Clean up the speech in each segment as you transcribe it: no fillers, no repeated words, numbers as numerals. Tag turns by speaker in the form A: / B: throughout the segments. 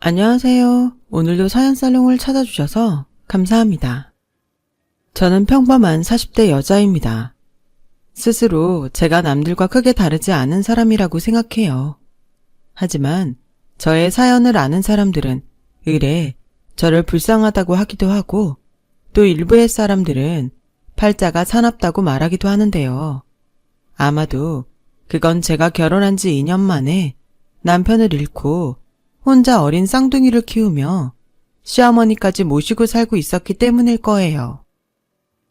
A: 안녕하세요. 오늘도 사연살롱을 찾아주셔서 감사합니다. 저는 평범한 40대 여자입니다. 스스로 제가 남들과 크게 다르지 않은 사람이라고 생각해요. 하지만 저의 사연을 아는 사람들은 의례 저를 불쌍하다고 하기도 하고 또 일부의 사람들은 팔자가 사납다고 말하기도 하는데요. 아마도 그건 제가 결혼한 지 2년 만에 남편을 잃고 혼자 어린 쌍둥이를 키우며 시어머니까지 모시고 살고 있었기 때문일 거예요.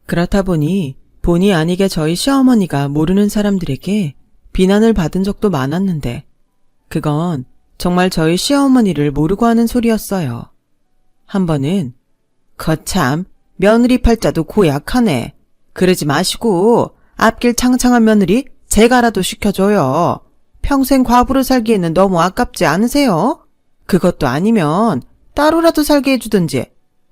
A: 그렇다 보니 본의 아니게 저희 시어머니가 모르는 사람들에게 비난을 받은 적도 많았는데 그건 정말 저희 시어머니를 모르고 하는 소리였어요. 한 번은 거참 며느리 팔자도 고약하네. 그러지 마시고 앞길 창창한 며느리 제가라도 시켜줘요. 평생 과부로 살기에는 너무 아깝지 않으세요? 그것도 아니면 따로라도 살게 해주든지.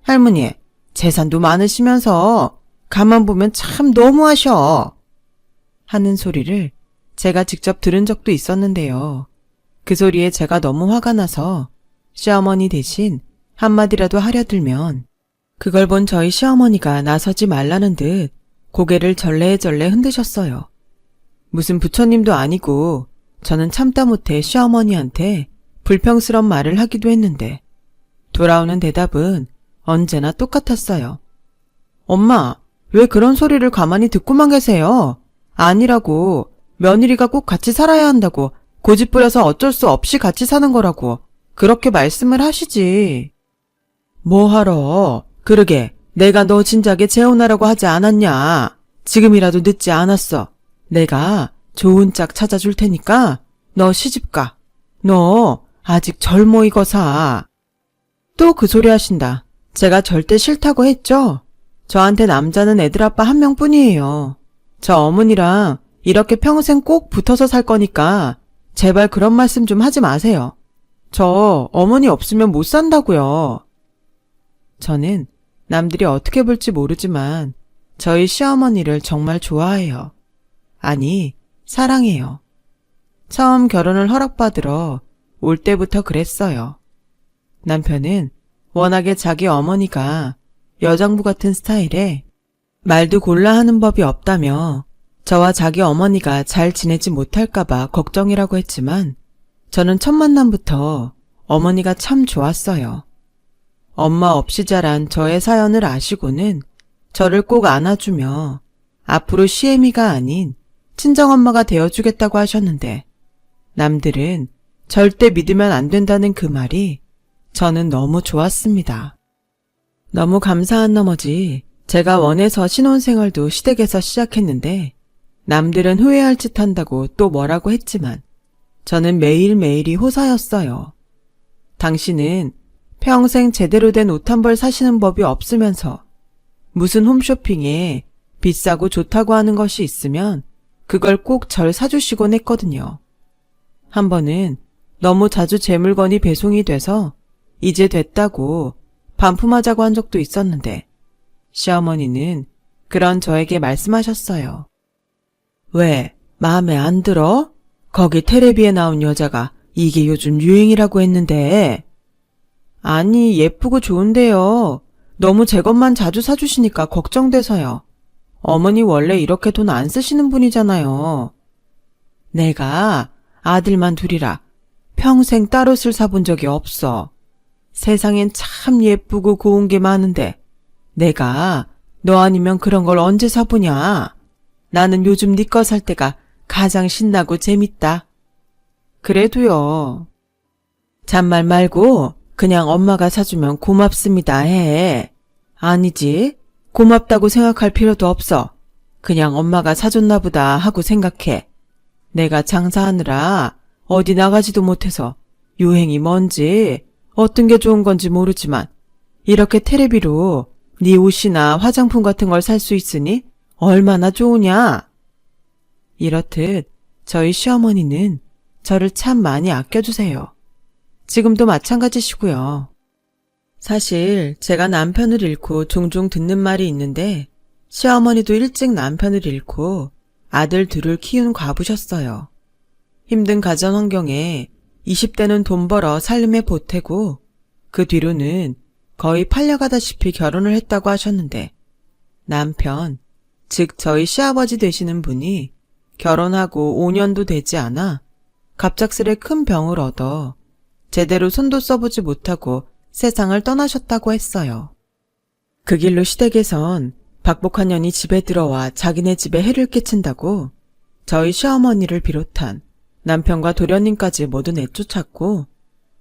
A: 할머니, 재산도 많으시면서 가만 보면 참 너무하셔. 하는 소리를 제가 직접 들은 적도 있었는데요. 그 소리에 제가 너무 화가 나서 시어머니 대신 한마디라도 하려 들면 그걸 본 저희 시어머니가 나서지 말라는 듯 고개를 절레절레 흔드셨어요. 무슨 부처님도 아니고 저는 참다 못해 시어머니한테 불평스런 말을 하기도 했는데 돌아오는 대답은 언제나 똑같았어요. 엄마, 왜 그런 소리를 가만히 듣고만 계세요? 아니라고, 며느리가 꼭 같이 살아야 한다고, 고집부려서 어쩔 수 없이 같이 사는 거라고 그렇게 말씀을 하시지. 뭐하러? 그러게 내가 너 진작에 재혼하라고 하지 않았냐? 지금이라도 늦지 않았어. 내가 좋은 짝 찾아줄 테니까 너 시집가. 너 아직 젊어 이거사. 또 그 소리 하신다. 제가 절대 싫다고 했죠? 저한테 남자는 애들 아빠 한 명뿐이에요. 저 어머니랑 이렇게 평생 꼭 붙어서 살 거니까 제발 그런 말씀 좀 하지 마세요. 저 어머니 없으면 못 산다고요. 저는 남들이 어떻게 볼지 모르지만 저희 시어머니를 정말 좋아해요. 아니, 사랑해요. 처음 결혼을 허락받으러 올 때부터 그랬어요. 남편은 워낙에 자기 어머니가 여장부 같은 스타일에 말도 골라 하는 법이 없다며 저와 자기 어머니가 잘 지내지 못할까봐 걱정이라고 했지만 저는 첫 만남부터 어머니가 참 좋았어요. 엄마 없이 자란 저의 사연을 아시고는 저를 꼭 안아주며 앞으로 시애미가 아닌 친정엄마가 되어주겠다고 하셨는데 남들은 절대 믿으면 안 된다는 그 말이 저는 너무 좋았습니다. 너무 감사한 나머지 제가 원해서 신혼생활도 시댁에서 시작했는데 남들은 후회할 짓 한다고 또 뭐라고 했지만 저는 매일매일이 호사였어요. 당신은 평생 제대로 된 옷 한 벌 사시는 법이 없으면서 무슨 홈쇼핑에 비싸고 좋다고 하는 것이 있으면 그걸 꼭 절 사주시곤 했거든요. 한 번은 너무 자주 제 물건이 배송이 돼서 이제 됐다고 반품하자고 한 적도 있었는데 시어머니는 그런 저에게 말씀하셨어요. 왜, 마음에 안 들어? 거기 텔레비에 나온 여자가 이게 요즘 유행이라고 했는데. 아니, 예쁘고 좋은데요. 너무 제 것만 자주 사주시니까 걱정돼서요. 어머니 원래 이렇게 돈 안 쓰시는 분이잖아요. 내가 아들만 둘이라 평생 딸 옷을 사본 적이 없어. 세상엔 참 예쁘고 고운 게 많은데 내가 너 아니면 그런 걸 언제 사보냐. 나는 요즘 네 거 살 때가 가장 신나고 재밌다. 그래도요. 잔말 말고 그냥 엄마가 사주면 고맙습니다 해. 아니지. 고맙다고 생각할 필요도 없어. 그냥 엄마가 사줬나 보다 하고 생각해. 내가 장사하느라 어디 나가지도 못해서 유행이 뭔지 어떤 게 좋은 건지 모르지만 이렇게 테레비로 네 옷이나 화장품 같은 걸 살 수 있으니 얼마나 좋으냐. 이렇듯 저희 시어머니는 저를 참 많이 아껴주세요. 지금도 마찬가지시고요. 사실 제가 남편을 잃고 종종 듣는 말이 있는데 시어머니도 일찍 남편을 잃고 아들 둘을 키운 과부셨어요. 힘든 가정 환경에 20대는 돈 벌어 살림에 보태고 그 뒤로는 거의 팔려가다시피 결혼을 했다고 하셨는데 남편, 즉 저희 시아버지 되시는 분이 결혼하고 5년도 되지 않아 갑작스레 큰 병을 얻어 제대로 손도 써보지 못하고 세상을 떠나셨다고 했어요. 그 길로 시댁에선 박복한 년이 집에 들어와 자기네 집에 해를 끼친다고 저희 시어머니를 비롯한 남편과 도련님까지 모두 내쫓았고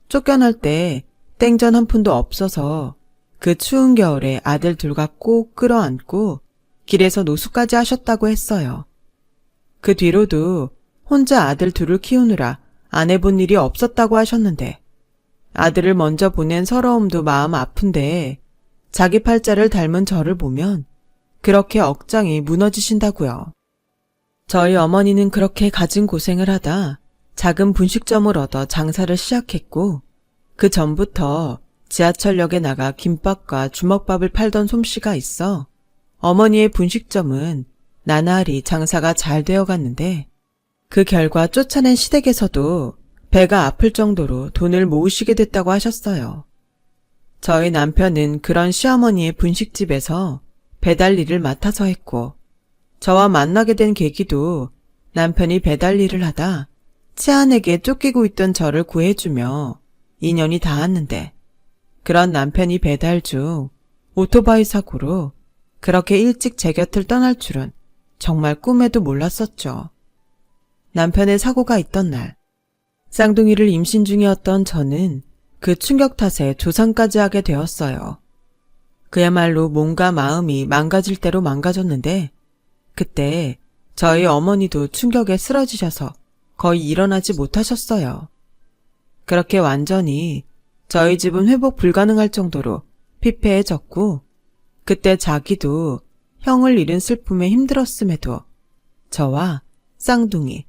A: 쫓겨날 때 땡전 한 푼도 없어서 그 추운 겨울에 아들 둘과 꼭 끌어안고 길에서 노숙까지 하셨다고 했어요. 그 뒤로도 혼자 아들 둘을 키우느라 안 해본 일이 없었다고 하셨는데 아들을 먼저 보낸 서러움도 마음 아픈데 자기 팔자를 닮은 저를 보면 그렇게 억장이 무너지신다고요. 저희 어머니는 그렇게 갖은 고생을 하다 작은 분식점을 얻어 장사를 시작했고 그 전부터 지하철역에 나가 김밥과 주먹밥을 팔던 솜씨가 있어 어머니의 분식점은 나날이 장사가 잘 되어갔는데 그 결과 쫓아낸 시댁에서도 배가 아플 정도로 돈을 모으시게 됐다고 하셨어요. 저희 남편은 그런 시어머니의 분식집에서 배달 일을 맡아서 했고 저와 만나게 된 계기도 남편이 배달 일을 하다 치안에게 쫓기고 있던 저를 구해주며 인연이 닿았는데 그런 남편이 배달 중 오토바이 사고로 그렇게 일찍 제 곁을 떠날 줄은 정말 꿈에도 몰랐었죠. 남편의 사고가 있던 날 쌍둥이를 임신 중이었던 저는 그 충격 탓에 조상까지 하게 되었어요. 그야말로 몸과 마음이 망가질 대로 망가졌는데 그때 저희 어머니도 충격에 쓰러지셔서 거의 일어나지 못하셨어요. 그렇게 완전히 저희 집은 회복 불가능할 정도로 피폐해졌고 그때 자기도 형을 잃은 슬픔에 힘들었음에도 저와 쌍둥이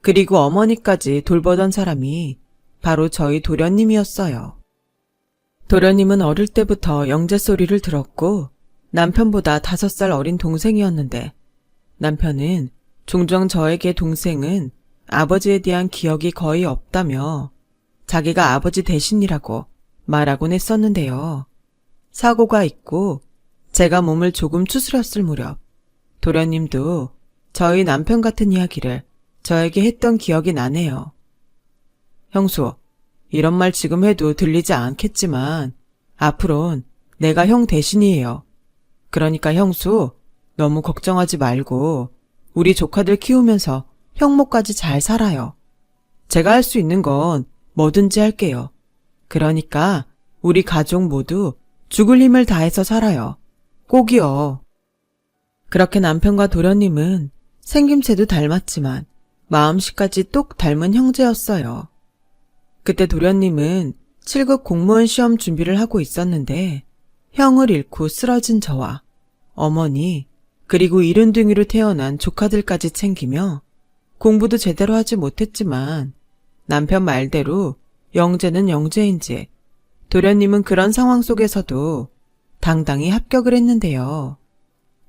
A: 그리고 어머니까지 돌보던 사람이 바로 저희 도련님이었어요. 도련님은 어릴 때부터 영재 소리를 들었고 남편보다 5살 어린 동생이었는데 남편은 종종 저에게 동생은 아버지에 대한 기억이 거의 없다며 자기가 아버지 대신이라고 말하곤 했었는데요. 사고가 있고 제가 몸을 조금 추스렸을 무렵 도련님도 저희 남편 같은 이야기를 저에게 했던 기억이 나네요. 형수, 이런 말 지금 해도 들리지 않겠지만 앞으론 내가 형 대신이에요. 그러니까 형수, 너무 걱정하지 말고 우리 조카들 키우면서 형모까지 잘 살아요. 제가 할 수 있는 건 뭐든지 할게요. 그러니까 우리 가족 모두 죽을 힘을 다해서 살아요. 꼭이요. 그렇게 남편과 도련님은 생김새도 닮았지만 마음씨까지 똑 닮은 형제였어요. 그때 도련님은 7급 공무원 시험 준비를 하고 있었는데 형을 잃고 쓰러진 저와 어머니 그리고 이른둥이로 태어난 조카들까지 챙기며 공부도 제대로 하지 못했지만 남편 말대로 영재는 영재인지 도련님은 그런 상황 속에서도 당당히 합격을 했는데요.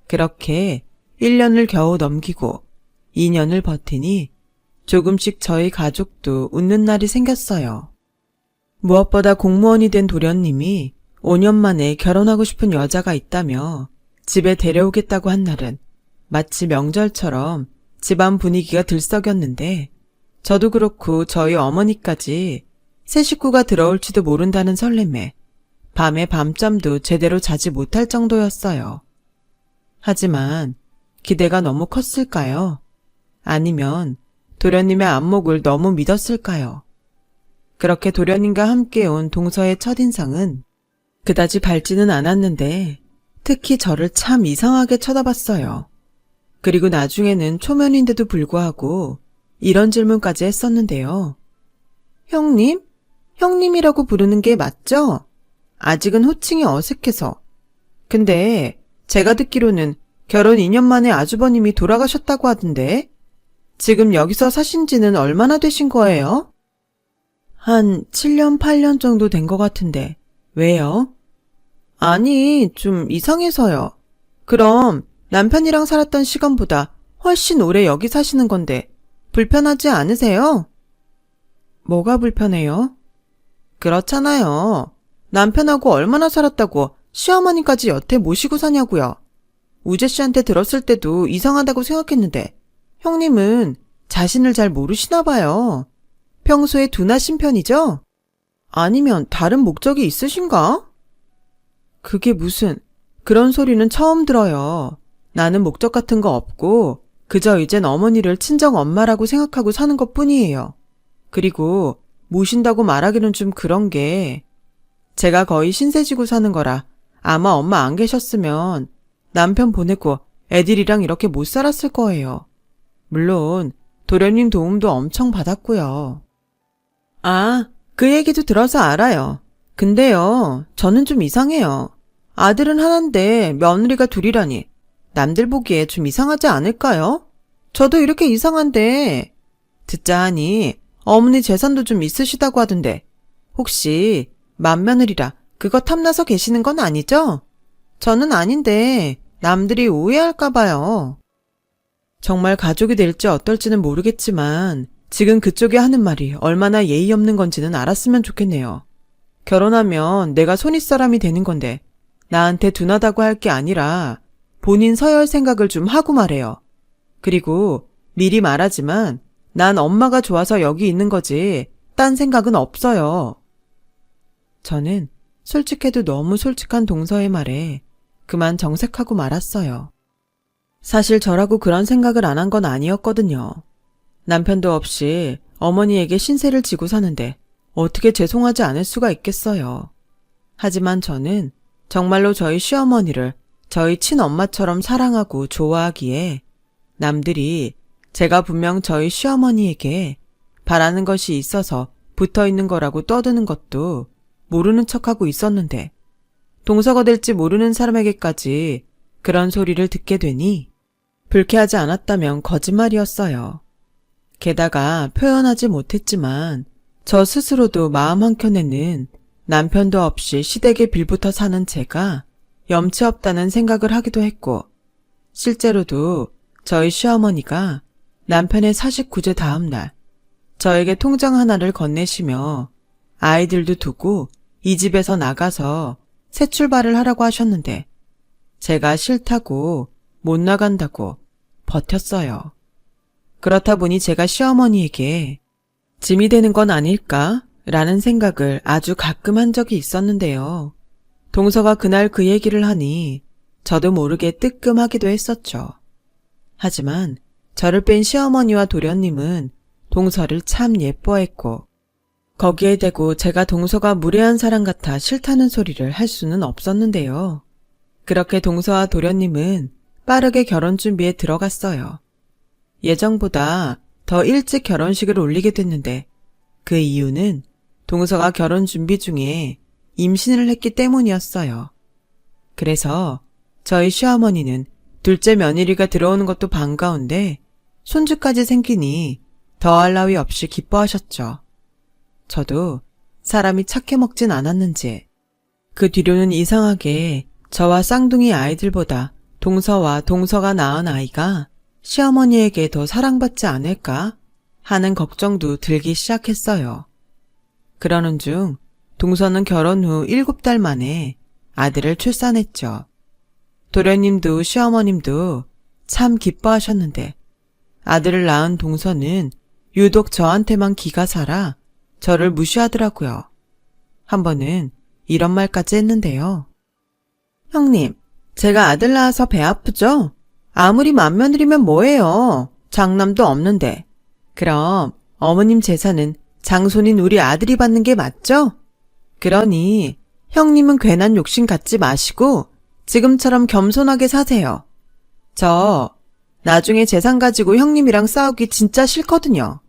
A: 그렇게 1년을 겨우 넘기고 2년을 버티니 조금씩 저희 가족도 웃는 날이 생겼어요. 무엇보다 공무원이 된 도련님이 5년 만에 결혼하고 싶은 여자가 있다며 집에 데려오겠다고 한 날은 마치 명절처럼 집안 분위기가 들썩였는데 저도 그렇고 저희 어머니까지 새 식구가 들어올지도 모른다는 설렘에 밤에 밤잠도 제대로 자지 못할 정도였어요. 하지만 기대가 너무 컸을까요? 아니면 도련님의 안목을 너무 믿었을까요? 그렇게 도련님과 함께 온 동서의 첫인상은 그다지 밝지는 않았는데 특히 저를 참 이상하게 쳐다봤어요. 그리고 나중에는 초면인데도 불구하고 이런 질문까지 했었는데요. 형님? 형님이라고 부르는 게 맞죠? 아직은 호칭이 어색해서. 근데 제가 듣기로는 결혼 2년 만에 아주버님이 돌아가셨다고 하던데 지금 여기서 사신 지는 얼마나 되신 거예요? 한 7년, 8년 정도 된 것 같은데 왜요? 아니, 좀 이상해서요. 그럼 남편이랑 살았던 시간보다 훨씬 오래 여기 사시는 건데 불편하지 않으세요? 뭐가 불편해요? 그렇잖아요. 남편하고 얼마나 살았다고 시어머니까지 여태 모시고 사냐고요. 우재 씨한테 들었을 때도 이상하다고 생각했는데 형님은 자신을 잘 모르시나 봐요. 평소에 둔하신 편이죠? 아니면 다른 목적이 있으신가? 그게 무슨, 그런 소리는 처음 들어요. 나는 목적 같은 거 없고 그저 이젠 어머니를 친정 엄마라고 생각하고 사는 것 뿐이에요. 그리고 모신다고 말하기는 좀 그런 게 제가 거의 신세지고 사는 거라 아마 엄마 안 계셨으면 남편 보내고 애들이랑 이렇게 못 살았을 거예요. 물론 도련님 도움도 엄청 받았고요. 아, 그 얘기도 들어서 알아요. 근데요, 저는 좀 이상해요. 아들은 하나인데 며느리가 둘이라니 남들 보기에 좀 이상하지 않을까요? 저도 이렇게 이상한데 듣자 하니 어머니 재산도 좀 있으시다고 하던데 혹시 맏며느리라 그거 탐나서 계시는 건 아니죠? 저는 아닌데 남들이 오해할까 봐요. 정말 가족이 될지 어떨지는 모르겠지만 지금 그쪽이 하는 말이 얼마나 예의 없는 건지는 알았으면 좋겠네요. 결혼하면 내가 손윗사람이 되는 건데 나한테 둔하다고 할 게 아니라 본인 서열 생각을 좀 하고 말해요. 그리고 미리 말하지만 난 엄마가 좋아서 여기 있는 거지 딴 생각은 없어요. 저는 솔직해도 너무 솔직한 동서의 말에 그만 정색하고 말았어요. 사실 저라고 그런 생각을 안 한 건 아니었거든요. 남편도 없이 어머니에게 신세를 지고 사는데 어떻게 죄송하지 않을 수가 있겠어요. 하지만 저는 정말로 저희 시어머니를 저희 친엄마처럼 사랑하고 좋아하기에 남들이 제가 분명 저희 시어머니에게 바라는 것이 있어서 붙어있는 거라고 떠드는 것도 모르는 척하고 있었는데 동서가 될지 모르는 사람에게까지 그런 소리를 듣게 되니 불쾌하지 않았다면 거짓말이었어요. 게다가 표현하지 못했지만 저 스스로도 마음 한켠에는 남편도 없이 시댁에 빌붙어 사는 제가 염치 없다는 생각을 하기도 했고 실제로도 저희 시어머니가 남편의 49제 다음 날 저에게 통장 하나를 건네시며 아이들도 두고 이 집에서 나가서 새 출발을 하라고 하셨는데 제가 싫다고 못 나간다고 버텼어요. 그렇다 보니 제가 시어머니에게 짐이 되는 건 아닐까? 라는 생각을 아주 가끔 한 적이 있었는데요. 동서가 그날 그 얘기를 하니 저도 모르게 뜨끔하기도 했었죠. 하지만 저를 뺀 시어머니와 도련님은 동서를 참 예뻐했고 거기에 대고 제가 동서가 무례한 사람 같아 싫다는 소리를 할 수는 없었는데요. 그렇게 동서와 도련님은 빠르게 결혼 준비에 들어갔어요. 예정보다 더 일찍 결혼식을 올리게 됐는데 그 이유는 동서가 결혼 준비 중에 임신을 했기 때문이었어요. 그래서 저희 시어머니는 둘째 며느리가 들어오는 것도 반가운데 손주까지 생기니 더할 나위 없이 기뻐하셨죠. 저도 사람이 착해 먹진 않았는지 그 뒤로는 이상하게 저와 쌍둥이 아이들보다 동서와 동서가 낳은 아이가 시어머니에게 더 사랑받지 않을까 하는 걱정도 들기 시작했어요. 그러는 중 동서는 결혼 후 7달 만에 아들을 출산했죠. 도련님도 시어머님도 참 기뻐하셨는데 아들을 낳은 동서는 유독 저한테만 기가 살아 저를 무시하더라고요. 한 번은 이런 말까지 했는데요. 형님, 제가 아들 낳아서 배 아프죠? 아무리 맏며느리면 뭐예요? 장남도 없는데. 그럼 어머님 재산은 장손인 우리 아들이 받는 게 맞죠? 그러니 형님은 괜한 욕심 갖지 마시고 지금처럼 겸손하게 사세요. 저 나중에 재산 가지고 형님이랑 싸우기 진짜 싫거든요.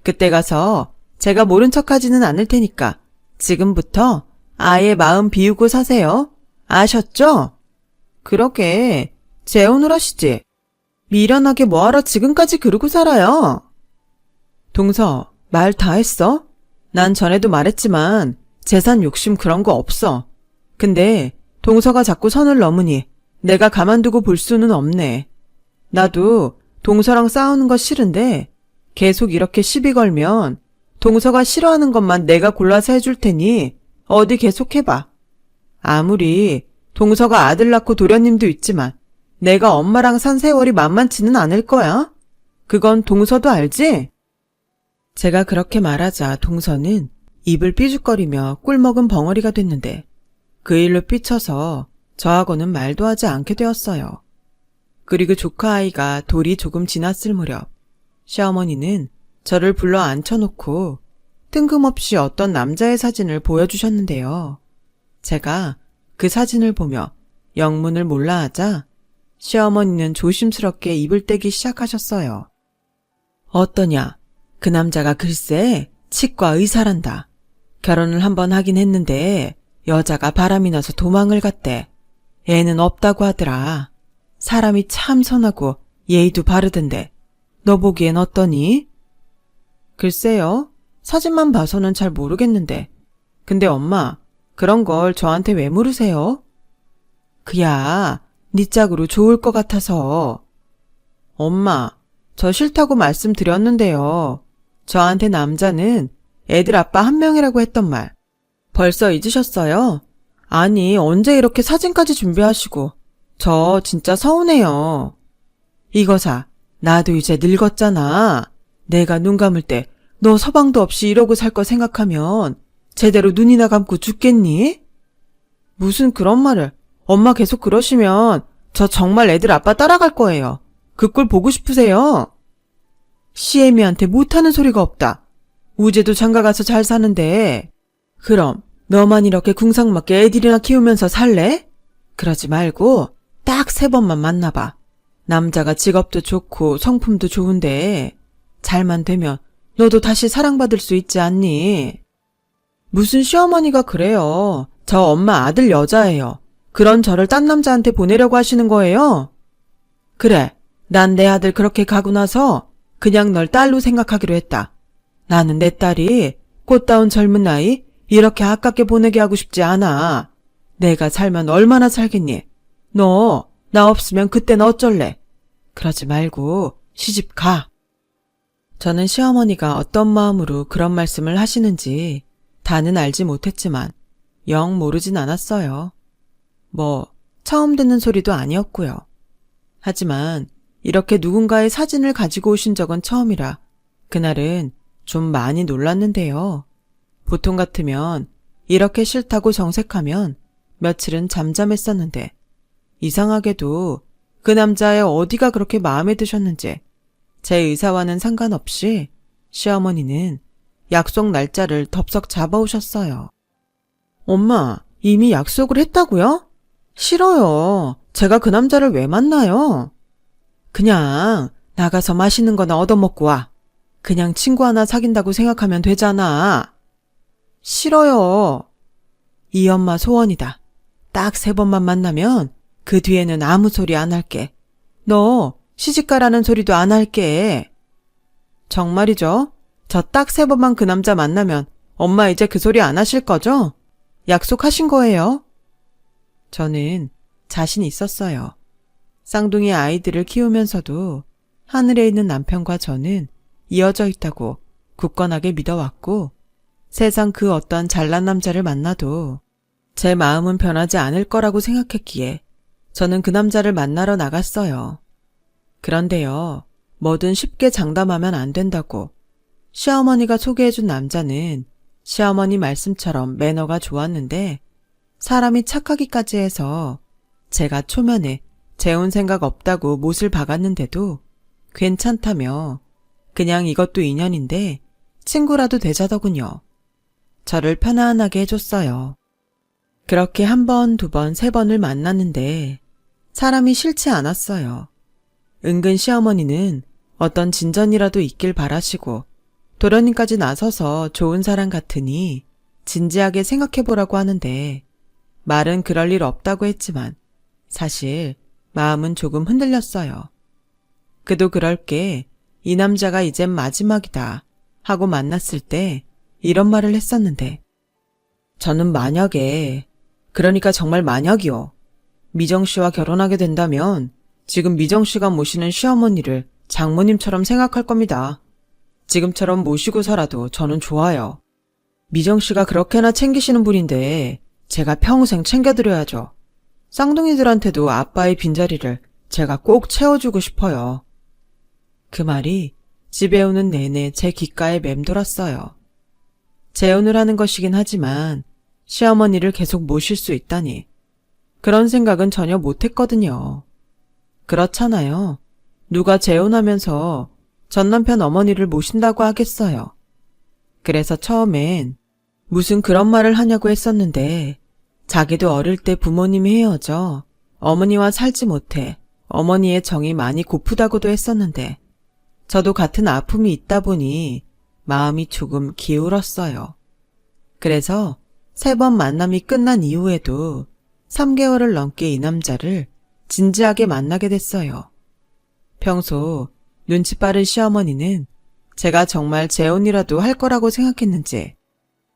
A: 그때 가서 제가 모른 척하지는 않을 테니까 지금부터 아예 마음 비우고 사세요. 아셨죠? 그러게 재혼을 하시지. 미련하게 뭐하러 지금까지 그러고 살아요. 동서, 말 다 했어? 난 전에도 말했지만 재산 욕심 그런 거 없어. 근데 동서가 자꾸 선을 넘으니 내가 가만두고 볼 수는 없네. 나도 동서랑 싸우는 거 싫은데 계속 이렇게 시비 걸면 동서가 싫어하는 것만 내가 골라서 해줄 테니 어디 계속해봐. 아무리 동서가 아들 낳고 도련님도 있지만 내가 엄마랑 산 세월이 만만치는 않을 거야. 그건 동서도 알지? 제가 그렇게 말하자 동서는 입을 삐죽거리며 꿀먹은 벙어리가 됐는데 그 일로 삐쳐서 저하고는 말도 하지 않게 되었어요. 그리고 조카 아이가 돌이 조금 지났을 무렵 시어머니는 저를 불러 앉혀놓고 뜬금없이 어떤 남자의 사진을 보여주셨는데요. 제가 그 사진을 보며 영문을 몰라 하자 시어머니는 조심스럽게 입을 떼기 시작하셨어요. 어떠냐? 그 남자가 글쎄 치과 의사란다. 결혼을 한번 하긴 했는데 여자가 바람이 나서 도망을 갔대. 애는 없다고 하더라. 사람이 참 선하고 예의도 바르던데 너 보기엔 어떠니? 글쎄요. 사진만 봐서는 잘 모르겠는데. 근데 엄마, 그런 걸 저한테 왜 물으세요? 그야 네 짝으로 좋을 것 같아서. 엄마, 저 싫다고 말씀드렸는데요. 저한테 남자는 애들 아빠 한 명이라고 했던 말. 벌써 잊으셨어요? 아니, 언제 이렇게 사진까지 준비하시고. 저 진짜 서운해요. 이거사, 나도 이제 늙었잖아. 내가 눈 감을 때 너 서방도 없이 이러고 살 거 생각하면 제대로 눈이나 감고 죽겠니? 무슨 그런 말을. 엄마 계속 그러시면 저 정말 애들 아빠 따라갈 거예요. 그 꼴 보고 싶으세요? 시애미한테 못하는 소리가 없다. 우재도 장가가서 잘 사는데. 그럼 너만 이렇게 궁상맞게 애들이나 키우면서 살래? 그러지 말고 딱 3번만 만나봐. 남자가 직업도 좋고 성품도 좋은데 잘만 되면 너도 다시 사랑받을 수 있지 않니? 무슨 시어머니가 그래요. 저 엄마 아들 여자예요. 그런 저를 딴 남자한테 보내려고 하시는 거예요? 그래, 난 내 아들 그렇게 가고 나서 그냥 널 딸로 생각하기로 했다. 나는 내 딸이 꽃다운 젊은 나이 이렇게 아깝게 보내게 하고 싶지 않아. 내가 살면 얼마나 살겠니? 너 나 없으면 그땐 어쩔래? 그러지 말고 시집 가. 저는 시어머니가 어떤 마음으로 그런 말씀을 하시는지 다는 알지 못했지만 영 모르진 않았어요. 뭐 처음 듣는 소리도 아니었고요. 하지만 이렇게 누군가의 사진을 가지고 오신 적은 처음이라 그날은 좀 많이 놀랐는데요. 보통 같으면 이렇게 싫다고 정색하면 며칠은 잠잠했었는데 이상하게도 그 남자의 어디가 그렇게 마음에 드셨는지 제 의사와는 상관없이 시어머니는 약속 날짜를 덥석 잡아오셨어요. 엄마, 이미 약속을 했다고요? 싫어요. 제가 그 남자를 왜 만나요? 그냥 나가서 맛있는 거나 얻어먹고 와. 그냥 친구 하나 사귄다고 생각하면 되잖아. 싫어요. 이 엄마 소원이다. 딱 3번만 만나면 그 뒤에는 아무 소리 안 할게. 너 시집가라는 소리도 안 할게. 정말이죠? 저 딱 3번만 그 남자 만나면 엄마 이제 그 소리 안 하실 거죠? 약속하신 거예요? 저는 자신 있었어요. 쌍둥이 아이들을 키우면서도 하늘에 있는 남편과 저는 이어져 있다고 굳건하게 믿어왔고 세상 그 어떤 잘난 남자를 만나도 제 마음은 변하지 않을 거라고 생각했기에 저는 그 남자를 만나러 나갔어요. 그런데요, 뭐든 쉽게 장담하면 안 된다고 시어머니가 소개해준 남자는 시어머니 말씀처럼 매너가 좋았는데 사람이 착하기까지 해서 제가 초면에 재혼 생각 없다고 못을 박았는데도 괜찮다며 그냥 이것도 인연인데 친구라도 되자더군요. 저를 편안하게 해줬어요. 그렇게 1번, 2번, 3번을 만났는데 사람이 싫지 않았어요. 은근 시어머니는 어떤 진전이라도 있길 바라시고 도련님까지 나서서 좋은 사람 같으니 진지하게 생각해보라고 하는데 말은 그럴 일 없다고 했지만 사실 마음은 조금 흔들렸어요. 그도 그럴 게 이 남자가 이젠 마지막이다 하고 만났을 때 이런 말을 했었는데 저는 만약에, 그러니까 정말 만약이요. 미정 씨와 결혼하게 된다면 지금 미정 씨가 모시는 시어머니를 장모님처럼 생각할 겁니다. 지금처럼 모시고서라도 저는 좋아요. 미정 씨가 그렇게나 챙기시는 분인데 제가 평생 챙겨드려야죠. 쌍둥이들한테도 아빠의 빈자리를 제가 꼭 채워주고 싶어요. 그 말이 집에 오는 내내 제 귓가에 맴돌았어요. 재혼을 하는 것이긴 하지만 시어머니를 계속 모실 수 있다니 그런 생각은 전혀 못했거든요. 그렇잖아요. 누가 재혼하면서 전 남편 어머니를 모신다고 하겠어요. 그래서 처음엔 무슨 그런 말을 하냐고 했었는데 자기도 어릴 때 부모님이 헤어져 어머니와 살지 못해 어머니의 정이 많이 고프다고도 했었는데 저도 같은 아픔이 있다 보니 마음이 조금 기울었어요. 그래서 3번 만남이 끝난 이후에도 3개월을 넘게 이 남자를 진지하게 만나게 됐어요. 평소 눈치 빠른 시어머니는 제가 정말 재혼이라도 할 거라고 생각했는지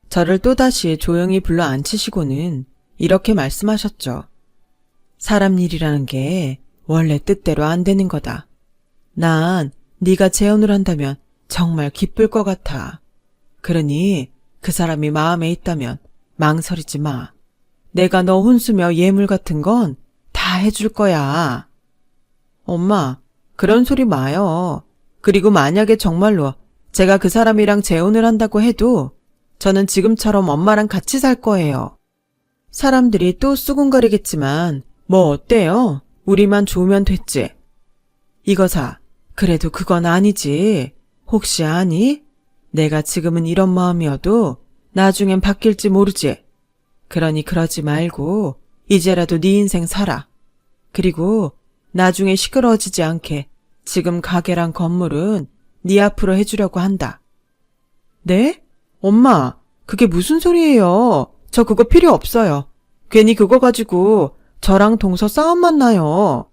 A: 저를 또다시 조용히 불러 앉히시고는 이렇게 말씀하셨죠. 사람 일이라는 게 원래 뜻대로 안 되는 거다. 난 네가 재혼을 한다면 정말 기쁠 것 같아. 그러니 그 사람이 마음에 있다면 망설이지 마. 내가 너 혼수며 예물 같은 건 다 해줄 거야. 엄마, 그런 소리 마요. 그리고 만약에 정말로 제가 그 사람이랑 재혼을 한다고 해도 저는 지금처럼 엄마랑 같이 살 거예요. 사람들이 또 수군거리겠지만 뭐 어때요? 우리만 좋으면 됐지. 이거사, 그래도 그건 아니지. 혹시 아니? 내가 지금은 이런 마음이어도 나중엔 바뀔지 모르지. 그러니 그러지 말고 이제라도 네 인생 살아. 그리고 나중에 시끄러워지지 않게 지금 가게랑 건물은 네 앞으로 해주려고 한다. 네? 엄마, 그게 무슨 소리예요? 저 그거 필요 없어요. 괜히 그거 가지고 저랑 동서 싸움만 나요.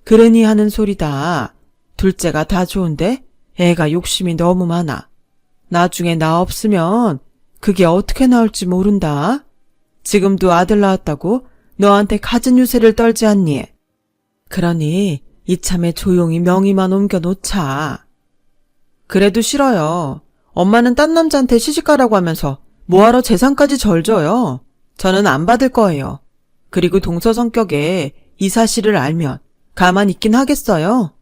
A: 그러니 하는 소리다. 둘째가 다 좋은데 애가 욕심이 너무 많아. 나중에 나 없으면 그게 어떻게 나올지 모른다. 지금도 아들 낳았다고 너한테 갖은 유세를 떨지 않니? 그러니 이참에 조용히 명의만 옮겨놓자. 그래도 싫어요. 엄마는 딴 남자한테 시집가라고 하면서 뭐하러 재산까지 절 줘요. 저는 안 받을 거예요. 그리고 동서 성격에 이 사실을 알면 가만히 있긴 하겠어요.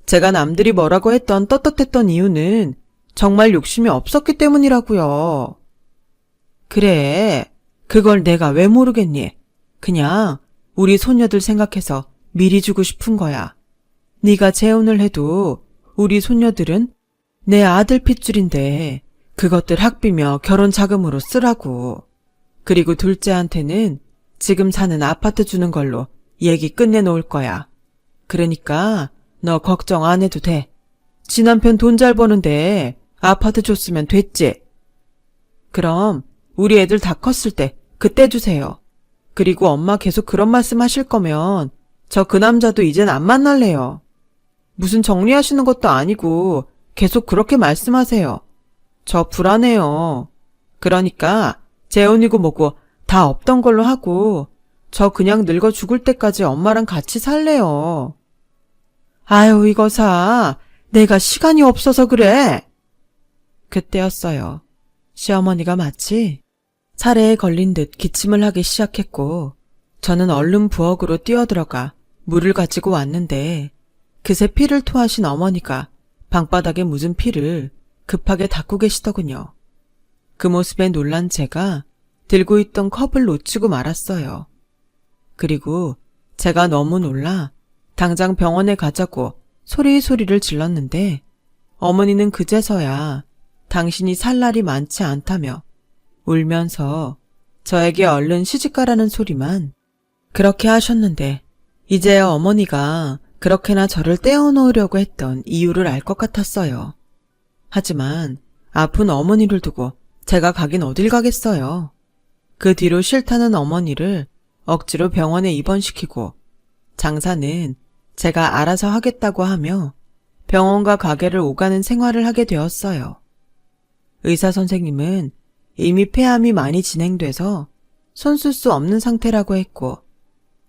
A: 제가 남들이 뭐라고 했던 떳떳했던 이유는 정말 욕심이 없었기 때문이라고요. 그래, 그걸 내가 왜 모르겠니? 그냥 우리 손녀들 생각해서 미리 주고 싶은 거야. 네가 재혼을 해도 우리 손녀들은 내 아들 핏줄인데 그것들 학비며 결혼 자금으로 쓰라고. 그리고 둘째한테는 지금 사는 아파트 주는 걸로 얘기 끝내놓을 거야. 그러니까 너 걱정 안 해도 돼. 지 남편 돈 잘 버는데 아파트 줬으면 됐지. 그럼 우리 애들 다 컸을 때 그때 주세요. 그리고 엄마 계속 그런 말씀 하실 거면 저 그 남자도 이젠 안 만날래요. 무슨 정리하시는 것도 아니고 계속 그렇게 말씀하세요. 저 불안해요. 그러니까 재혼이고 뭐고 다 없던 걸로 하고 저 그냥 늙어 죽을 때까지 엄마랑 같이 살래요. 아유, 이거사, 내가 시간이 없어서 그래. 그때였어요. 시어머니가 마치 사례에 걸린 듯 기침을 하기 시작했고 저는 얼른 부엌으로 뛰어들어가 물을 가지고 왔는데 그새 피를 토하신 어머니가 방바닥에 묻은 피를 급하게 닦고 계시더군요. 그 모습에 놀란 제가 들고 있던 컵을 놓치고 말았어요. 그리고 제가 너무 놀라 당장 병원에 가자고 소리소리를 질렀는데 어머니는 그제서야 당신이 살 날이 많지 않다며 울면서 저에게 얼른 시집가라는 소리만 그렇게 하셨는데 이제야 어머니가 그렇게나 저를 떼어놓으려고 했던 이유를 알 것 같았어요. 하지만 아픈 어머니를 두고 제가 가긴 어딜 가겠어요. 그 뒤로 싫다는 어머니를 억지로 병원에 입원시키고 장사는 제가 알아서 하겠다고 하며 병원과 가게를 오가는 생활을 하게 되었어요. 의사 선생님은 이미 폐암이 많이 진행돼서 손쓸 수 없는 상태라고 했고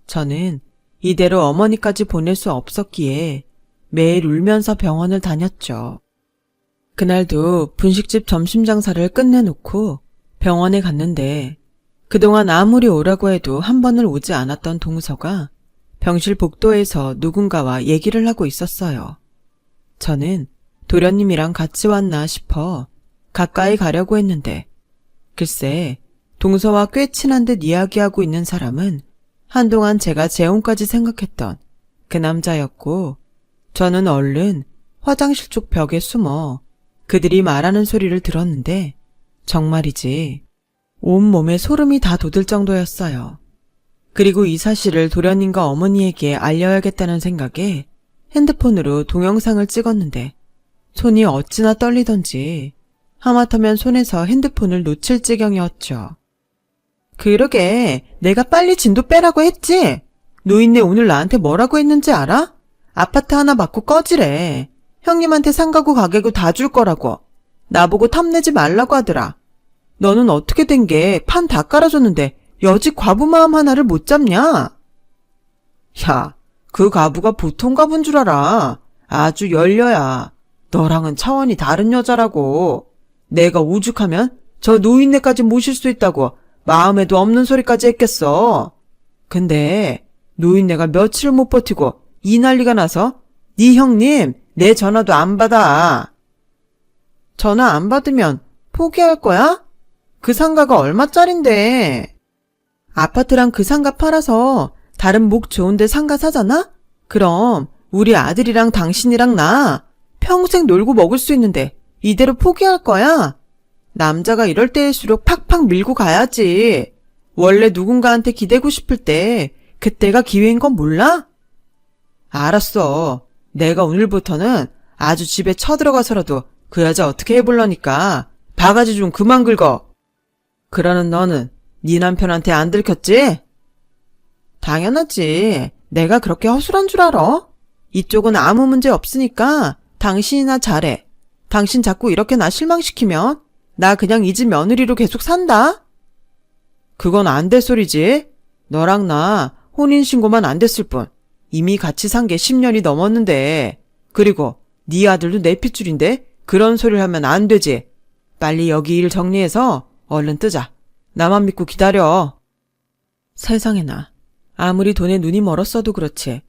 A: 저는 이대로 어머니까지 보낼 수 없었기에 매일 울면서 병원을 다녔죠. 그날도 분식집 점심 장사를 끝내놓고 병원에 갔는데 그동안 아무리 오라고 해도 한 번을 오지 않았던 동서가 병실 복도에서 누군가와 얘기를 하고 있었어요. 저는 도련님이랑 같이 왔나 싶어 가까이 가려고 했는데 글쎄 동서와 꽤 친한 듯 이야기하고 있는 사람은 한동안 제가 재혼까지 생각했던 그 남자였고 저는 얼른 화장실 쪽 벽에 숨어 그들이 말하는 소리를 들었는데 정말이지 온몸에 소름이 다 돋을 정도였어요. 그리고 이 사실을 도련님과 어머니에게 알려야겠다는 생각에 핸드폰으로 동영상을 찍었는데 손이 어찌나 떨리던지 하마터면 손에서 핸드폰을 놓칠 지경이었죠. 그러게 내가 빨리 진도 빼라고 했지? 노인네 오늘 나한테 뭐라고 했는지 알아? 아파트 하나 받고 꺼지래. 형님한테 상가구 가게구 다 줄 거라고. 나보고 탐내지 말라고 하더라. 너는 어떻게 된 게 판 다 깔아줬는데 여직 과부 마음 하나를 못 잡냐? 야, 그 과부가 보통 과부인 줄 알아. 아주 열려야. 너랑은 차원이 다른 여자라고. 내가 오죽하면 저 노인네까지 모실 수 있다고 마음에도 없는 소리까지 했겠어. 근데 노인네가 며칠 못 버티고 이 난리가 나서 네 형님 내 전화도 안 받아. 전화 안 받으면 포기할 거야? 그 상가가 얼마짜린데? 아파트랑 그 상가 팔아서 다른 목 좋은데 상가 사잖아? 그럼 우리 아들이랑 당신이랑 나 평생 놀고 먹을 수 있는데 이대로 포기할 거야? 남자가 이럴 때일수록 팍팍 밀고 가야지. 원래 누군가한테 기대고 싶을 때 그때가 기회인 건 몰라? 알았어. 내가 오늘부터는 아주 집에 쳐들어가서라도 그 여자 어떻게 해볼라니까 바가지 좀 그만 긁어. 그러는 너는 네 남편한테 안 들켰지? 당연하지. 내가 그렇게 허술한 줄 알아? 이쪽은 아무 문제 없으니까 당신이나 잘해. 당신 자꾸 이렇게 나 실망시키면 나 그냥 이 집 며느리로 계속 산다. 그건 안 될 소리지. 너랑 나 혼인신고만 안 됐을 뿐 이미 같이 산 게 10년이 넘었는데 그리고 네 아들도 내 핏줄인데 그런 소리를 하면 안 되지. 빨리 여기 일 정리해서 얼른 뜨자. 나만 믿고 기다려. 세상에나 아무리 돈에 눈이 멀었어도 그렇지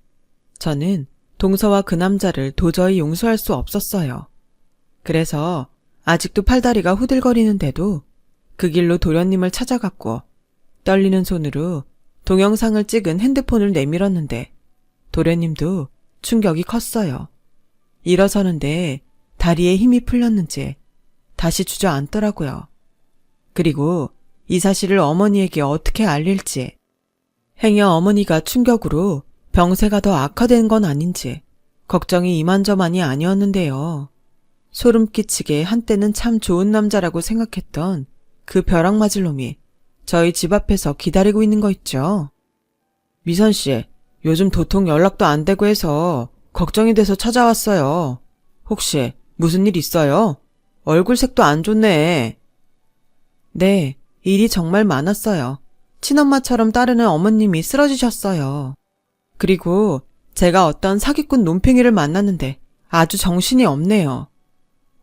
A: 저는 동서와 그 남자를 도저히 용서할 수 없었어요. 그래서 아직도 팔다리가 후들거리는데도 그 길로 도련님을 찾아갔고 떨리는 손으로 동영상을 찍은 핸드폰을 내밀었는데 도련님도 충격이 컸어요. 일어서는데 다리에 힘이 풀렸는지 다시 주저앉더라고요. 그리고 이 사실을 어머니에게 어떻게 알릴지 행여 어머니가 충격으로 병세가 더 악화된 건 아닌지 걱정이 이만저만이 아니었는데요. 소름 끼치게 한때는 참 좋은 남자라고 생각했던 그 벼락 맞을 놈이 저희 집 앞에서 기다리고 있는 거 있죠. 미선씨, 요즘 도통 연락도 안 되고 해서 걱정이 돼서 찾아왔어요. 혹시 무슨 일 있어요? 얼굴색도 안 좋네. 네, 일이 정말 많았어요. 친엄마처럼 따르는 어머님이 쓰러지셨어요. 그리고 제가 어떤 사기꾼 논팽이를 만났는데 아주 정신이 없네요.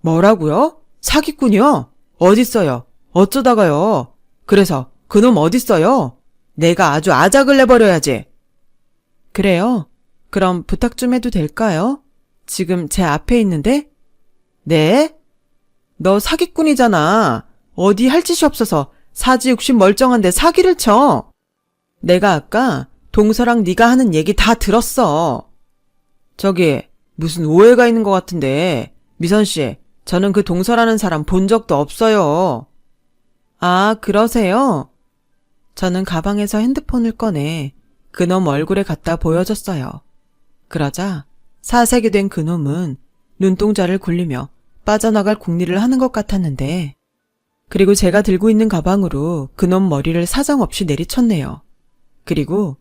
A: 뭐라고요? 사기꾼이요? 어딨어요? 어쩌다가요? 그래서 그놈 어딨어요? 내가 아주 아작을 내버려야지. 그래요? 그럼 부탁 좀 해도 될까요? 지금 제 앞에 있는데? 네? 너 사기꾼이잖아. 어디 할 짓이 없어서 사지욕심 멀쩡한데 사기를 쳐. 내가 아까 동서랑 네가 하는 얘기 다 들었어. 저기 무슨 오해가 있는 것 같은데 미선씨, 저는 그 동서라는 사람 본 적도 없어요. 아, 그러세요? 저는 가방에서 핸드폰을 꺼내 그놈 얼굴에 갖다 보여줬어요. 그러자 사색이 된 그놈은 눈동자를 굴리며 빠져나갈 궁리를 하는 것 같았는데 그리고 제가 들고 있는 가방으로 그놈 머리를 사정없이 내리쳤네요. 그리고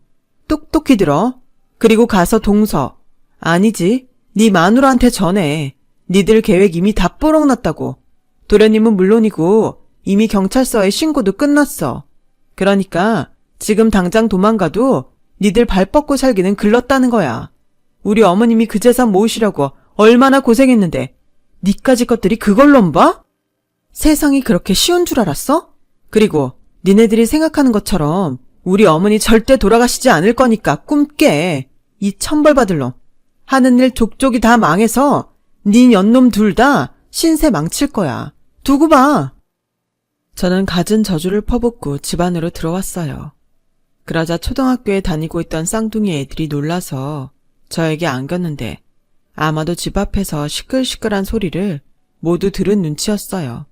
A: 똑똑히 들어. 그리고 가서 동서, 아니지, 네 마누라한테 전해. 니들 계획 이미 다 뽀록났다고. 도련님은 물론이고 이미 경찰서에 신고도 끝났어. 그러니까 지금 당장 도망가도 니들 발 뻗고 살기는 글렀다는 거야. 우리 어머님이 그 재산 모으시려고 얼마나 고생했는데 니까지 것들이 그걸로 봐? 세상이 그렇게 쉬운 줄 알았어? 그리고 니네들이 생각하는 것처럼 우리 어머니 절대 돌아가시지 않을 거니까 꿈 깨. 이 천벌받을 놈. 하는 일 족족이 다 망해서 니 연놈 둘 다 신세 망칠 거야. 두고 봐. 저는 갖은 저주를 퍼붓고 집 안으로 들어왔어요. 그러자 초등학교에 다니고 있던 쌍둥이 애들이 놀라서 저에게 안겼는데 아마도 집 앞에서 시끌시끌한 소리를 모두 들은 눈치였어요.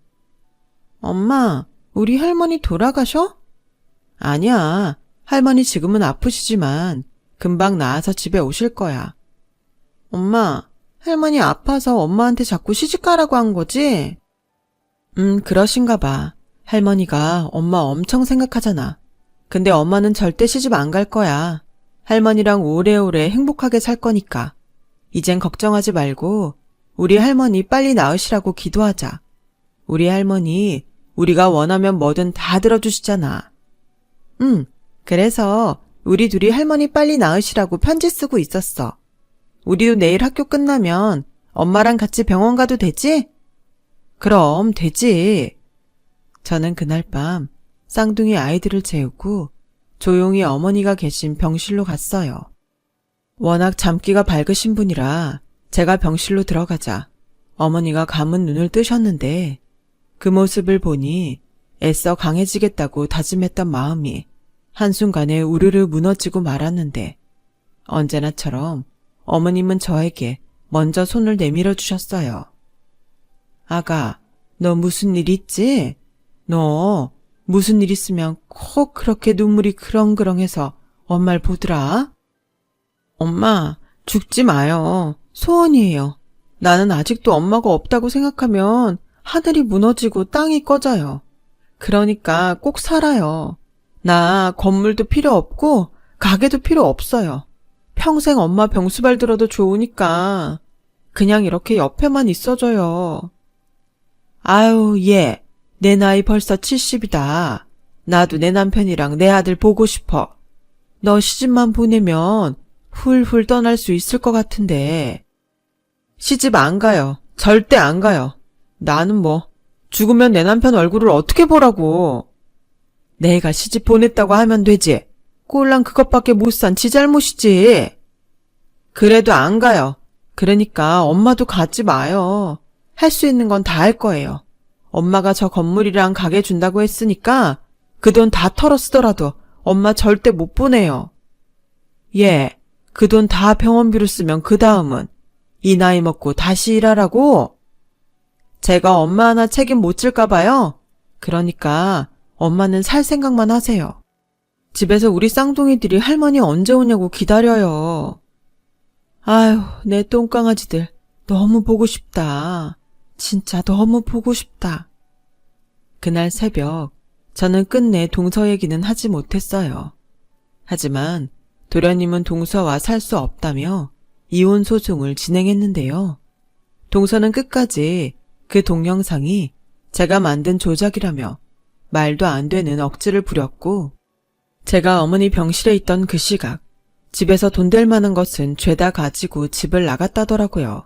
A: 엄마, 우리 할머니 돌아가셔? 아니야. 할머니 지금은 아프시지만 금방 나아서 집에 오실 거야. 엄마, 할머니 아파서 엄마한테 자꾸 시집가라고 한 거지? 그러신가 봐. 할머니가 엄마 엄청 생각하잖아. 근데 엄마는 절대 시집 안 갈 거야. 할머니랑 오래오래 행복하게 살 거니까. 이젠 걱정하지 말고 우리 할머니 빨리 나으시라고 기도하자. 우리 할머니 우리가 원하면 뭐든 다 들어주시잖아. 그래서 우리 둘이 할머니 빨리 나으시라고 편지 쓰고 있었어. 우리도 내일 학교 끝나면 엄마랑 같이 병원 가도 되지? 그럼 되지. 저는 그날 밤 쌍둥이 아이들을 재우고 조용히 어머니가 계신 병실로 갔어요. 워낙 잠기가 밝으신 분이라 제가 병실로 들어가자 어머니가 감은 눈을 뜨셨는데 그 모습을 보니 애써 강해지겠다고 다짐했던 마음이 한순간에 우르르 무너지고 말았는데 언제나처럼 어머님은 저에게 먼저 손을 내밀어 주셨어요. 아가, 너 무슨 일 있지? 너 무슨 일 있으면 꼭 그렇게 눈물이 그렁그렁해서 엄마를 보더라? 엄마, 죽지 마요. 소원이에요. 나는 아직도 엄마가 없다고 생각하면 하늘이 무너지고 땅이 꺼져요. 그러니까 꼭 살아요. 나 건물도 필요 없고 가게도 필요 없어요. 평생 엄마 병수발 들어도 좋으니까 그냥 이렇게 옆에만 있어줘요. 아유, 얘, 내 나이 벌써 70이다. 나도 내 남편이랑 내 아들 보고 싶어. 너 시집만 보내면 훌훌 떠날 수 있을 것 같은데. 시집 안 가요. 절대 안 가요. 나는 뭐 죽으면 내 남편 얼굴을 어떻게 보라고. 내가 시집 보냈다고 하면 되지. 꼴랑 그것밖에 못 산 지 잘못이지. 그래도 안 가요. 그러니까 엄마도 가지 마요. 할 수 있는 건 다 할 거예요. 엄마가 저 건물이랑 가게 준다고 했으니까 그 돈 다 털어 쓰더라도 엄마 절대 못 보내요. 예, 그 돈 다 병원비로 쓰면 그 다음은 이 나이 먹고 다시 일하라고? 제가 엄마 하나 책임 못 질까 봐요. 그러니까 엄마는 살 생각만 하세요. 집에서 우리 쌍둥이들이 할머니 언제 오냐고 기다려요. 아휴, 내 똥강아지들 너무 보고 싶다. 진짜 너무 보고 싶다. 그날 새벽 저는 끝내 동서 얘기는 하지 못했어요. 하지만 도련님은 동서와 살 수 없다며 이혼 소송을 진행했는데요. 동서는 끝까지 그 동영상이 제가 만든 조작이라며 말도 안 되는 억지를 부렸고 제가 어머니 병실에 있던 그 시각 집에서 돈 될 만한 것은 죄다 가지고 집을 나갔다더라고요.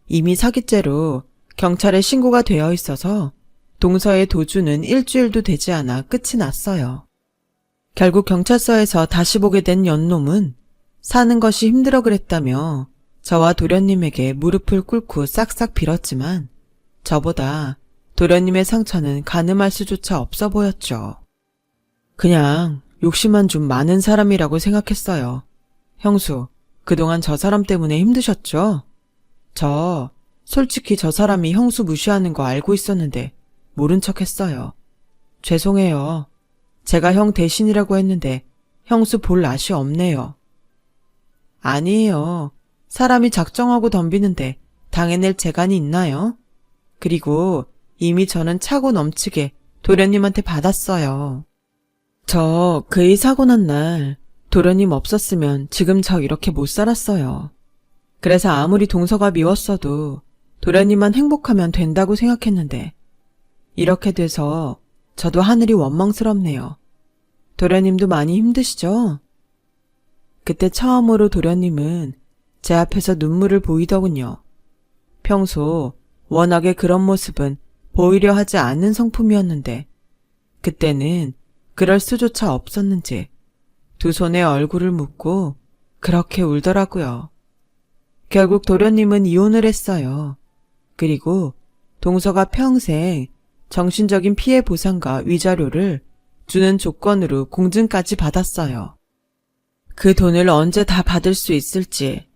A: 이미 사기죄로 경찰에 신고가 되어 있어서 동서의 도주는 일주일도 되지 않아 끝이 났어요. 결국 경찰서에서 다시 보게 된 연놈은 사는 것이 힘들어 그랬다며 저와 도련님에게 무릎을 꿇고 싹싹 빌었지만 저보다 도련님의 상처는 가늠할 수조차 없어 보였죠. 그냥 욕심만 좀 많은 사람이라고 생각했어요. 형수, 그동안 저 사람 때문에 힘드셨죠? 솔직히 저 사람이 형수 무시하는 거 알고 있었는데 모른 척 했어요. 죄송해요. 제가 형 대신이라고 했는데 형수 볼 낯이 없네요. 아니에요. 사람이 작정하고 덤비는데 당해낼 재간이 있나요? 그리고 이미 저는 차고 넘치게 도련님한테 받았어요. 저 그이 사고 난 날 도련님 없었으면 지금 저 이렇게 못 살았어요. 그래서 아무리 동서가 미웠어도 도련님만 행복하면 된다고 생각했는데 이렇게 돼서 저도 하늘이 원망스럽네요. 도련님도 많이 힘드시죠? 그때 처음으로 도련님은 제 앞에서 눈물을 보이더군요. 평소 워낙에 그런 모습은 보이려 하지 않는 성품이었는데 그때는 그럴 수조차 없었는지 두 손에 얼굴을 묻고 그렇게 울더라고요. 결국 도련님은 이혼을 했어요. 그리고 동서가 평생 정신적인 피해 보상과 위자료를 주는 조건으로 공증까지 받았어요. 그 돈을 언제 다 받을 수 있을지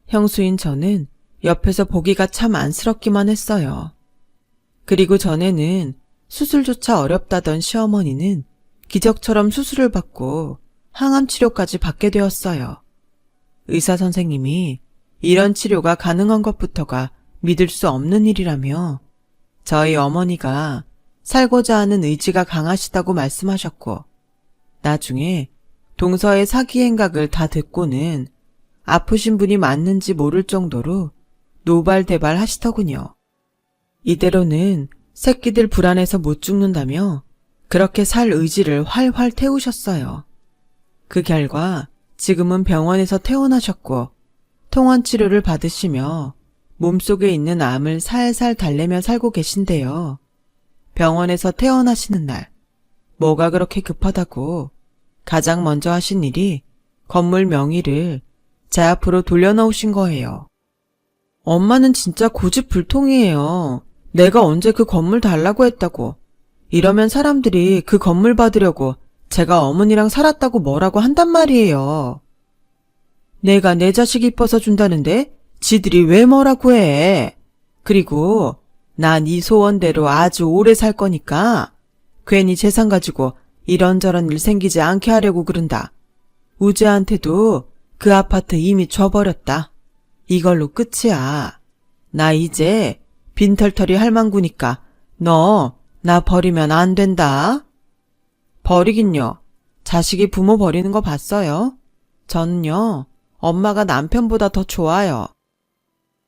A: 형수인 저는 옆에서 보기가 참 안쓰럽기만 했어요. 그리고 전에는 수술조차 어렵다던 시어머니는 기적처럼 수술을 받고 항암 치료까지 받게 되었어요. 의사 선생님이 이런 치료가 가능한 것부터가 믿을 수 없는 일이라며 저희 어머니가 살고자 하는 의지가 강하시다고 말씀하셨고 나중에 동서의 사기 행각을 다 듣고는 아프신 분이 맞는지 모를 정도로 노발대발 하시더군요. 이대로는 새끼들 불안해서 못 죽는다며 그렇게 살 의지를 활활 태우셨어요. 그 결과 지금은 병원에서 퇴원하셨고 통원치료를 받으시며 몸속에 있는 암을 살살 달래며 살고 계신데요. 병원에서 퇴원하시는 날 뭐가 그렇게 급하다고 가장 먼저 하신 일이 건물 명의를 제 앞으로 돌려놓으신 거예요. 엄마는 진짜 고집불통이에요. 내가 언제 그 건물 달라고 했다고. 이러면 사람들이 그 건물 받으려고 제가 어머니랑 살았다고 뭐라고 한단 말이에요. 내가 내 자식 이뻐서 준다는데 지들이 왜 뭐라고 해. 그리고 나 네 소원대로 아주 오래 살 거니까 괜히 재산 가지고 이런저런 일 생기지 않게 하려고 그런다. 우재한테도 그 아파트 이미 줘버렸다. 이걸로 끝이야. 나 이제 빈털터리 할망구니까 너 나 버리면 안 된다. 버리긴요. 자식이 부모 버리는 거 봤어요? 저는요. 엄마가 남편보다 더 좋아요.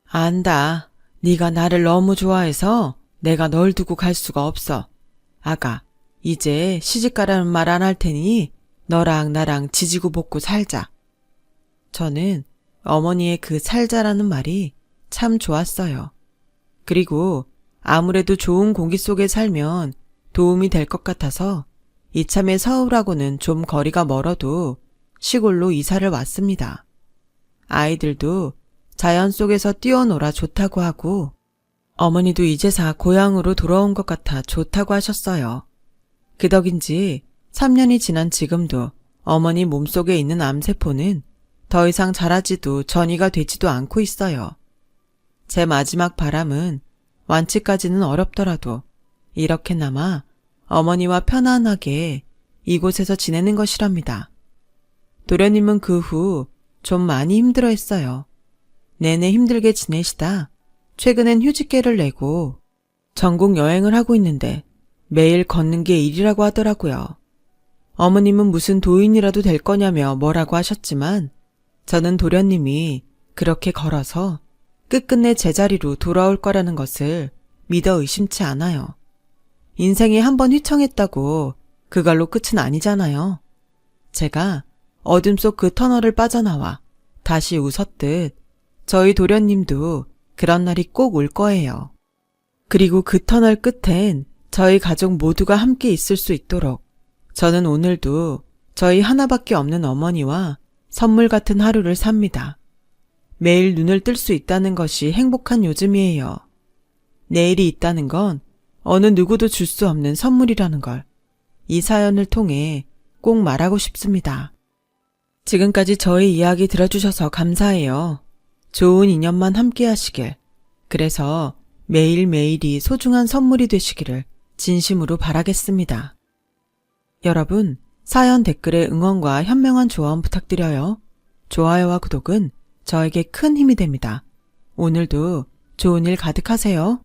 A: 안다. 네가 나를 너무 좋아해서 내가 널 두고 갈 수가 없어. 아가, 이제 시집가라는 말 안 할 테니 너랑 나랑 지지고 볶고 살자. 저는 어머니의 그 살자라는 말이 참 좋았어요. 그리고 아무래도 좋은 공기 속에 살면 도움이 될 것 같아서 이참에 서울하고는 좀 거리가 멀어도 시골로 이사를 왔습니다. 아이들도 자연 속에서 뛰어놀아 좋다고 하고 어머니도 이제사 고향으로 돌아온 것 같아 좋다고 하셨어요. 그 덕인지 3년이 지난 지금도 어머니 몸속에 있는 암세포는 더 이상 자라지도 전이가 되지도 않고 있어요. 제 마지막 바람은 완치까지는 어렵더라도 이렇게나마 어머니와 편안하게 이곳에서 지내는 것이랍니다. 도련님은 그 후 좀 많이 힘들어했어요. 내내 힘들게 지내시다 최근엔 휴직계를 내고 전국 여행을 하고 있는데 매일 걷는 게 일이라고 하더라고요. 어머님은 무슨 도인이라도 될 거냐며 뭐라고 하셨지만 저는 도련님이 그렇게 걸어서 끝끝내 제자리로 돌아올 거라는 것을 믿어 의심치 않아요. 인생에 한번 휘청했다고 그걸로 끝은 아니잖아요. 제가 어둠 속 그 터널을 빠져나와 다시 웃었듯 저희 도련님도 그런 날이 꼭 올 거예요. 그리고 그 터널 끝엔 저희 가족 모두가 함께 있을 수 있도록 저는 오늘도 저희 하나밖에 없는 어머니와 선물 같은 하루를 삽니다. 매일 눈을 뜰 수 있다는 것이 행복한 요즘이에요. 내일이 있다는 건 어느 누구도 줄 수 없는 선물이라는 걸 이 사연을 통해 꼭 말하고 싶습니다. 지금까지 저의 이야기 들어주셔서 감사해요. 좋은 인연만 함께 하시길, 그래서 매일매일이 소중한 선물이 되시기를 진심으로 바라겠습니다. 여러분, 사연 댓글에 응원과 현명한 조언 부탁드려요. 좋아요와 구독은 저에게 큰 힘이 됩니다. 오늘도 좋은 일 가득하세요.